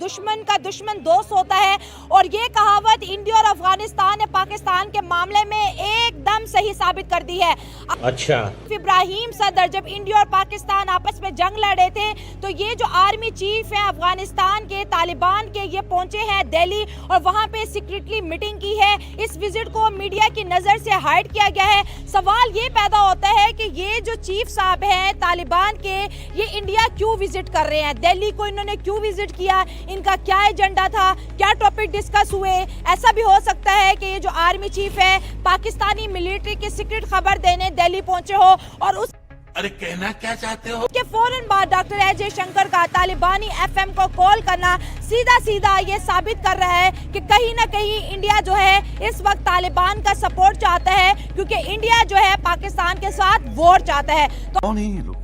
दुश्मन का दुश्मन दोस्त होता है, और ये कहावत इंडिया और अफगानिस्तान ने पाकिस्तान के मामले में एकदम सही साबित कर दी है। अच्छा, इब्राहिम सदर जब इंडिया और पाकिस्तान आपस में जंग लड़े थे, तो ये जो आर्मी चीफ हैं अफगानिस्तान के तालिबान के, ये पहुंचे हैं दिल्ली और वहां पे सीक्रेटली मीटिंग की है। इस विजिट को मीडिया की नजर से हाइड किया गया है। सवाल ये पैदा होता है कि ये जो चीफ साहब हैं तालिबान के, ये इंडिया क्यों विजिट कर रहे हैं, दिल्ली को इन्होंने क्यों विजिट किया, इनका क्या एजेंडा था, क्या टॉपिक डिस्कस हुए। ऐसा भी हो सकता है कि ये जो आर्मी चीफ है पाकिस्तानी मिलिट्री की सीक्रेट खबर देने दिल्ली पहुंचे हो, और उस अरे कहना क्या चाहते हो? के फौरन बाद डॉक्टर एजे शंकर का तालिबानी एफएम को कॉल करना सीधा सीधा ये साबित कर रहा है कि कहीं ना कहीं इंडिया जो है इस वक्त तालिबान का सपोर्ट चाहता है, क्योंकि इंडिया जो है पाकिस्तान के साथ वॉर चाहता है। तो कौन है ये लोग,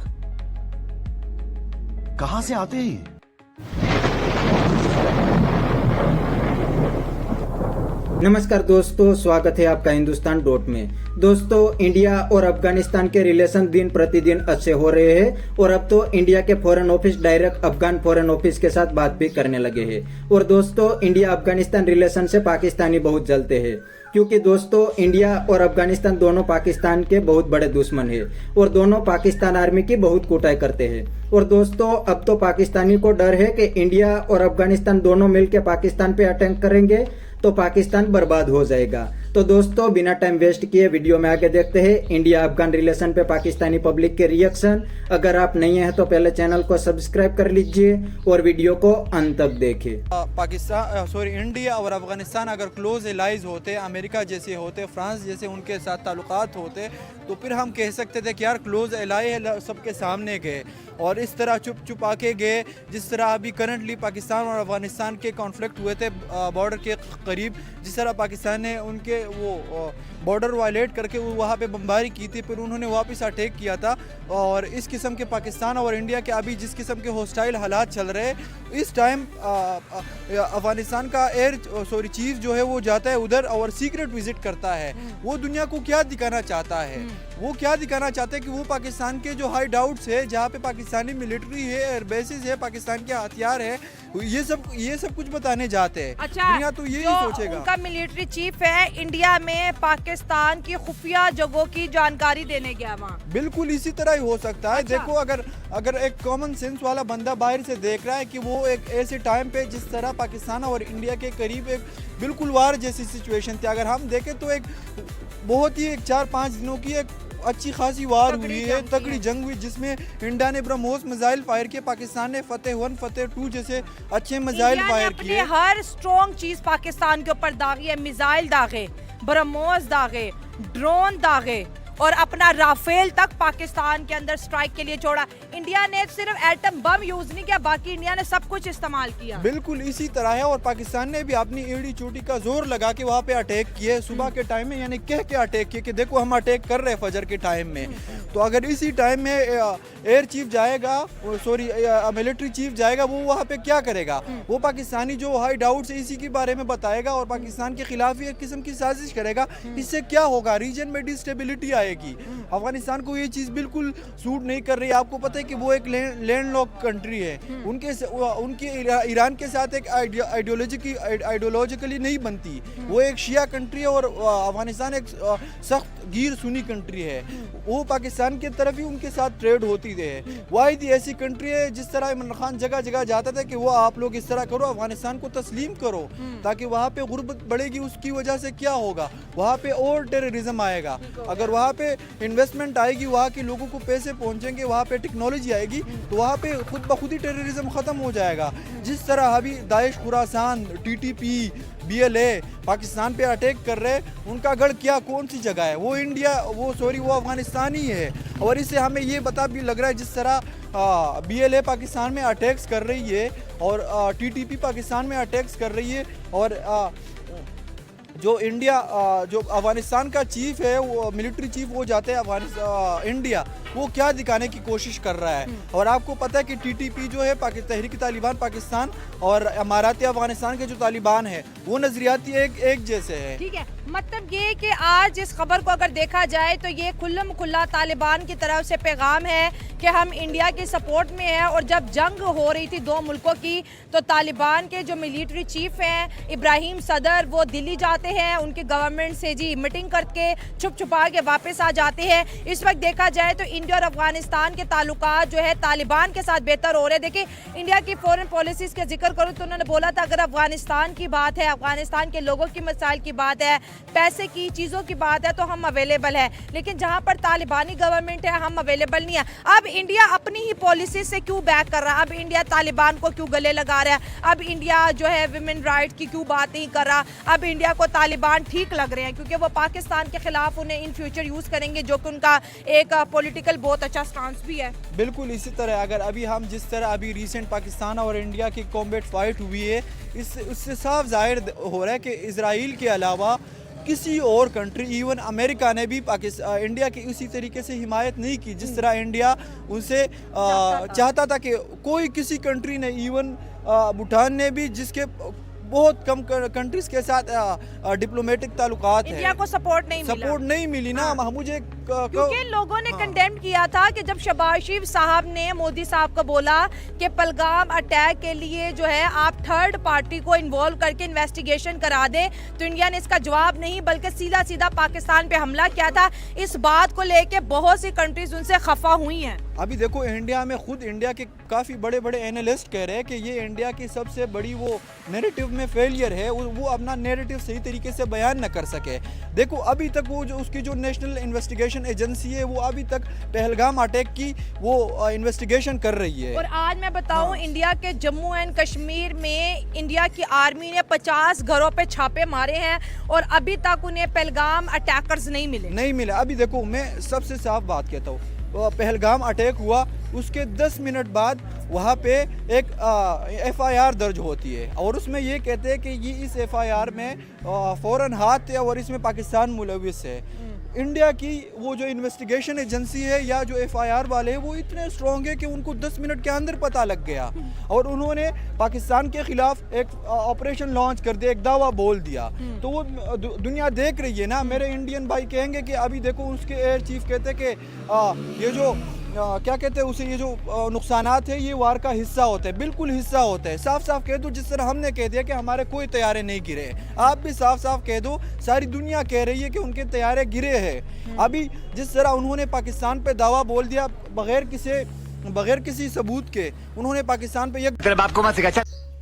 कहां से आते हैं? नमस्कार दोस्तों, स्वागत है आपका हिंदुस्तान डॉट में। दोस्तों, इंडिया और अफगानिस्तान के रिलेशन दिन प्रतिदिन अच्छे हो रहे हैं और अब तो इंडिया के foreign office direct Afghan foreign office के साथ बात भी करने लगे हैं। और दोस्तों, इंडिया अफगानिस्तान रिलेशन से पाकिस्तानी बहुत जलते हैं, क्योंकि दोस्तों इंडिया और अफगानिस्तान दोनों पाकिस्तान के बहुत बड़े दुश्मन हैं और दोनों पाकिस्तान आर्मी की बहुत कुटाई करते हैं। और दोस्तों, अब तो पाकिस्तानी को डर है कि इंडिया और अफगानिस्तान दोनों मिलकर पाकिस्तान पे अटैक करेंगे तो पाकिस्तान बर्बाद हो जाएगा। तो दोस्तों, बिना टाइम वेस्ट किए वीडियो में आगे देखते हैं इंडिया अफगान रिलेशन पे पाकिस्तानी पब्लिक के रिएक्शन। अगर आप नए हैं तो पहले चैनल को सब्सक्राइब कर लीजिए और वीडियो को अंत तक देखें। इंडिया और अफगानिस्तान अगर क्लोज एलाइज होते, अमेरिका जैसे होते, फ्रांस जैसे उनके साथ ताल्लुकात होते, तो फिर हम कह सकते थे कि यार क्लोज एलाई है, सबके सामने गए। और इस तरह चुप चुप आके गए, जिस तरह अभी करंटली पाकिस्तान और अफगानिस्तान के कॉन्फ्लिक्ट हुए थे बॉर्डर के करीब, जिस तरह पाकिस्तान ने उनके वो बॉर्डर वायलेट करके वहाँ पे बमबारी की थी, फिर उन्होंने वापस अटैक किया था। और इस किस्म के पाकिस्तान और इंडिया के अभी जिस किस्म के हॉस्टाइल हालात चल रहे हैं, इस टाइम अफगानिस्तान का चीफ जो है वो जाता है उधर और सीक्रेट विजिट करता है। वो दुनिया को क्या दिखाना चाहता है, वो क्या दिखाना चाहते हैं कि वो पाकिस्तान के जो हाई डाउट्स है, जहाँ पे पाकिस्तानी मिलिट्री है, एयर बेसिस है, पाकिस्तान के हथियार है, ये सब कुछ बताने जाते हैं। अच्छा, दुनिया तो यही सोचेगा। उनका मिलिट्री चीफ है इंडिया में पाकिस्तान की खुफिया जगहों की जानकारी देने गया वहाँ। बिल्कुल इसी तरह ही हो सकता है। अच्छा। देखो, अगर एक कॉमन सेंस वाला बंदा बाहर से देख रहा है कि वो एक ऐसे टाइम पे जिस तरह पाकिस्तान और इंडिया के करीब एक बिल्कुल वार जैसी सिचुएशन थी, अगर हम देखें तो एक बहुत ही 4-5 दिनों की एक अच्छी खासी वार हुई है, तगड़ी जंग हुई, जिसमें इंडिया ने ब्रह्मोस मिसाइल फायर किए, पाकिस्तान ने फतेह 1 फतेह 2 जैसे अच्छे मिसाइल फायर किए। हर स्ट्रॉन्ग चीज पाकिस्तान के ऊपर दागी है, मिसाइल दागे, ब्रह्मोस दागे, ड्रोन दागे, और अपना राफेल तक पाकिस्तान के अंदर स्ट्राइक के लिए छोड़ा। इंडिया ने सिर्फ एटम बम यूज नहीं किया, बाकी इंडिया ने सब कुछ इस्तेमाल किया। बिल्कुल इसी तरह है। और पाकिस्तान ने भी अपनी एड़ी चोटी का जोर लगा के वहाँ पे अटैक किए सुबह के टाइम में, यानी कह के अटैक किए कि देखो हम अटैक कर रहे हैं फजर के टाइम में। तो अगर इसी टाइम में एयर चीफ जाएगा, मिलिट्री चीफ जाएगा, वो वहाँ पे क्या करेगा? वो पाकिस्तानी जो हाई डाउट्स है इसी के बारे में बताएगा और पाकिस्तान के खिलाफ ही एक किस्म की साजिश करेगा। इससे क्या होगा? रीजन में डिस्टेबिलिटी आएगी। अफगानिस्तान को ये चीज बिल्कुल सूट नहीं कर रही है। आपको पता है कि वो एक लैंडलॉक कंट्री है, उनके ईरान के साथ एक आइडियोलॉजिकली नहीं बनती। वो एक शिया कंट्री है और अफगानिस्तान एक सख्त गीर सुन्नी कंट्री है। वो पाकिस्तान के तरफ ही उनके साथ ट्रेड होती है। वाहिद ऐसी कंट्री है जिस तरह इमरान खान जगह जगह जाता था कि वो आप लोग इस तरह करो, अफगानिस्तान को तस्लीम करो ताकि वहाँ पे गुर्बत बढ़ेगी। उसकी वजह से क्या होगा? वहाँ पे और टेररिज्म आएगा। अगर वहाँ पे इन्वेस्टमेंट आएगी, वहाँ के लोगों को पैसे पहुँचेंगे, वहाँ पे टेक्नोलॉजी आएगी, तो वहाँ पे खुद ब खुद ही टेररिज्म ख़त्म हो जाएगा। जिस तरह अभी Daesh, Khorasan, TTP, BLA Pakistan पे अटैक कर रहे हैं, उनका गढ़ क्या कौन सी जगह है? वो वो अफगानिस्तान ही है। और इससे हमें ये बता भी लग रहा है जिस तरह BLA पाकिस्तान में अटैक्स कर रही है और TTP पाकिस्तान में अटैक्स कर रही है, और जो अफगानिस्तान का चीफ है, वो मिलिट्री चीफ, वो जाते हैं इंडिया, वो क्या दिखाने की कोशिश कर रहा है। और आपको पता है कि TTP जो है तहरीक तालिबान पाकिस्तान और अमारात अफगानिस्तान के जो तालिबान है वो नजरियाती एक जैसे है। ठीक है, मतलब ये कि आज इस खबर को अगर देखा जाए तो ये खुल्लम खुल्ला तालिबान की तरफ से पैगाम है कि हम इंडिया की सपोर्ट में हैं। और जब जंग हो रही थी दो मुल्कों की तो तालिबान के जो मिलिट्री चीफ हैं इब्राहिम सदर वो दिल्ली जाते हैं, उनकी गवर्नमेंट से जी मीटिंग करके छुप छुपा के वापस आ जाते हैं। इस वक्त देखा जाए तो इंडिया और अफगानिस्तान के ताल्लुकात जो है तालिबान के साथ बेहतर हो रहे हैं। देखिए, इंडिया की फॉरेन पॉलिसीज़ का जिक्र करूँ तो उन्होंने बोला था अगर अफगानिस्तान की बात है, अफगानिस्तान के लोगों की मसाइल की बात है, पैसे की चीज़ों की बात है तो हम अवेलेबल है, लेकिन जहाँ पर तालिबानी गवर्नमेंट है हम अवेलेबल नहीं है। अब इंडिया अपनी ही पॉलिसी से क्यों बैक कर रहा है? अब इंडिया तालिबान को क्यों गले लगा रहा है? अब इंडिया जो है विमेन राइट की क्यों बात नहीं कर रहा? अब इंडिया को तालिबान ठीक लग रहे हैं क्योंकि वो पाकिस्तान के खिलाफ उन्हें इन फ्यूचर यूज़ करेंगे, जो कि उनका एक पॉलिटिकल बहुत अच्छा स्टांस भी है। बिल्कुल इसी तरह अगर अभी हम जिस तरह अभी रिसेंट पाकिस्तान और इंडिया की कॉम्बैट फाइट हुई है, इससे साफ जाहिर हो रहा है कि इजराइल के अलावा किसी और कंट्री, इवन अमेरिका ने भी इंडिया की उसी तरीके से हिमायत नहीं की जिस तरह इंडिया उनसे चाहता था कि कोई किसी कंट्री ने, इवन भूटान ने भी, जिसके बहुत कम कंट्रीज के साथ डिप्लोमेटिक ताल्लुकात है, इंडिया को सपोर्ट नहीं मिली ना। मुझे क्योंकि लोगों ने कंडेम किया था कि जब शहबाज शरीफ साहब ने मोदी साहब को बोला कि पहलगाम अटैक के लिए जो है आप थर्ड पार्टी को इन्वॉल्व करके इन्वेस्टिगेशन करा दे, तो इंडिया ने इसका जवाब नहीं बल्कि सीधा सीधा पाकिस्तान पे हमला किया था। इस बात को लेके बहुत सी कंट्रीज उनसे खफा हुई हैं। अभी देखो इंडिया में खुद इंडिया के काफ़ी बड़े बड़े एनालिस्ट कह रहे हैं कि ये इंडिया की सबसे बड़ी वो नैरेटिव में फेलियर है, वो अपना नैरेटिव सही तरीके से बयान न कर सके। देखो अभी तक वो जो उसकी जो नेशनल इन्वेस्टिगेशन एजेंसी है वो अभी तक पहलगाम अटैक की वो इन्वेस्टिगेशन कर रही है। और आज मैं बताऊं इंडिया के जम्मू एंड कश्मीर में इंडिया की आर्मी ने 50 घरों पे छापे मारे हैं और अभी तक उन्हें पहलगाम अटैकर्स नहीं मिले। अभी देखो मैं सबसे साफ बात कहता हूँ, पहलगाम अटैक हुआ उसके 10 मिनट बाद वहाँ पे एक FIR दर्ज होती है और उसमें ये कहते हैं कि ये इस FIR में फ़ौरन हाथ है और इसमें पाकिस्तान मुलविस है। इंडिया की वो जो इन्वेस्टिगेशन एजेंसी है या जो FIR वाले हैं वो इतने स्ट्रॉन्ग है कि उनको 10 मिनट के अंदर पता लग गया और उन्होंने पाकिस्तान के खिलाफ एक ऑपरेशन लॉन्च कर दिया, एक दावा बोल दिया। तो वो दुनिया देख रही है ना। मेरे इंडियन भाई कहेंगे कि अभी देखो उसके एयर चीफ कहते हैं कि ये जो क्या कहते हैं उसे, ये जो नुकसानात है ये वार का हिस्सा होता है। बिल्कुल हिस्सा होता है। साफ साफ कह दो, जिस तरह हमने कह दिया कि हमारे कोई तैयारे नहीं गिरे, आप भी साफ साफ कह दो, सारी दुनिया कह रही है कि उनके तैयारे गिरे हैं। अभी जिस तरह उन्होंने पाकिस्तान पे दावा बोल दिया बगैर किसी सबूत के, उन्होंने पाकिस्तान पे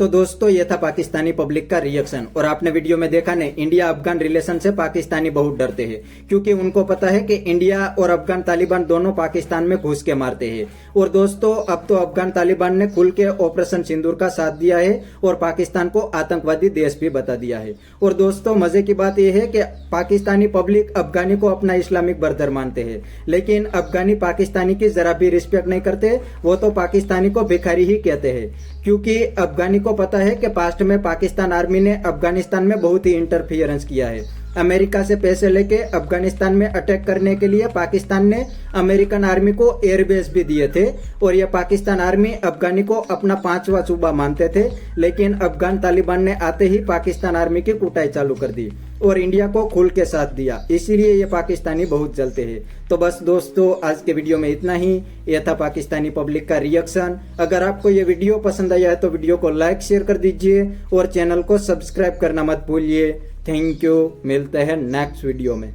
तो दोस्तों ये था पाकिस्तानी पब्लिक का रिएक्शन। और आपने वीडियो में देखा नहीं, इंडिया अफगान रिलेशन से पाकिस्तानी बहुत डरते हैं क्योंकि उनको पता है कि इंडिया और अफगान तालिबान दोनों पाकिस्तान में घुस के मारते हैं। और दोस्तों अब तो अफगान तालिबान ने खुल के ऑपरेशन सिंदूर का साथ दिया है और पाकिस्तान को आतंकवादी देश भी बता दिया है। और दोस्तों मजे की बात यह है कि पाकिस्तानी पब्लिक अफगानी को अपना इस्लामिक ब्रदर मानते हैं, लेकिन अफगानी पाकिस्तानी की जरा भी रिस्पेक्ट नहीं करते। वो तो पाकिस्तानी को भिखारी ही कहते हैं क्योंकि अफगानी को पता है कि पास्ट में पाकिस्तान आर्मी ने अफगानिस्तान में बहुत ही इंटरफियरेंस किया है। अमेरिका से पैसे लेके अफगानिस्तान में अटैक करने के लिए पाकिस्तान ने अमेरिकन आर्मी को एयरबेस भी दिए थे और यह पाकिस्तान आर्मी अफगानी को अपना 5वां सूबा मानते थे। लेकिन अफगान तालिबान ने आते ही पाकिस्तान आर्मी की कुटाई चालू कर दी और इंडिया को खुल के साथ दिया, इसीलिए ये पाकिस्तानी बहुत जलते हैं। तो बस दोस्तों आज के वीडियो में इतना ही। यह था पाकिस्तानी पब्लिक का रिएक्शन। अगर आपको ये वीडियो पसंद आया है तो वीडियो को लाइक शेयर कर दीजिए और चैनल को सब्सक्राइब करना मत भूलिए। थैंक यू, मिलते हैं नेक्स्ट वीडियो में।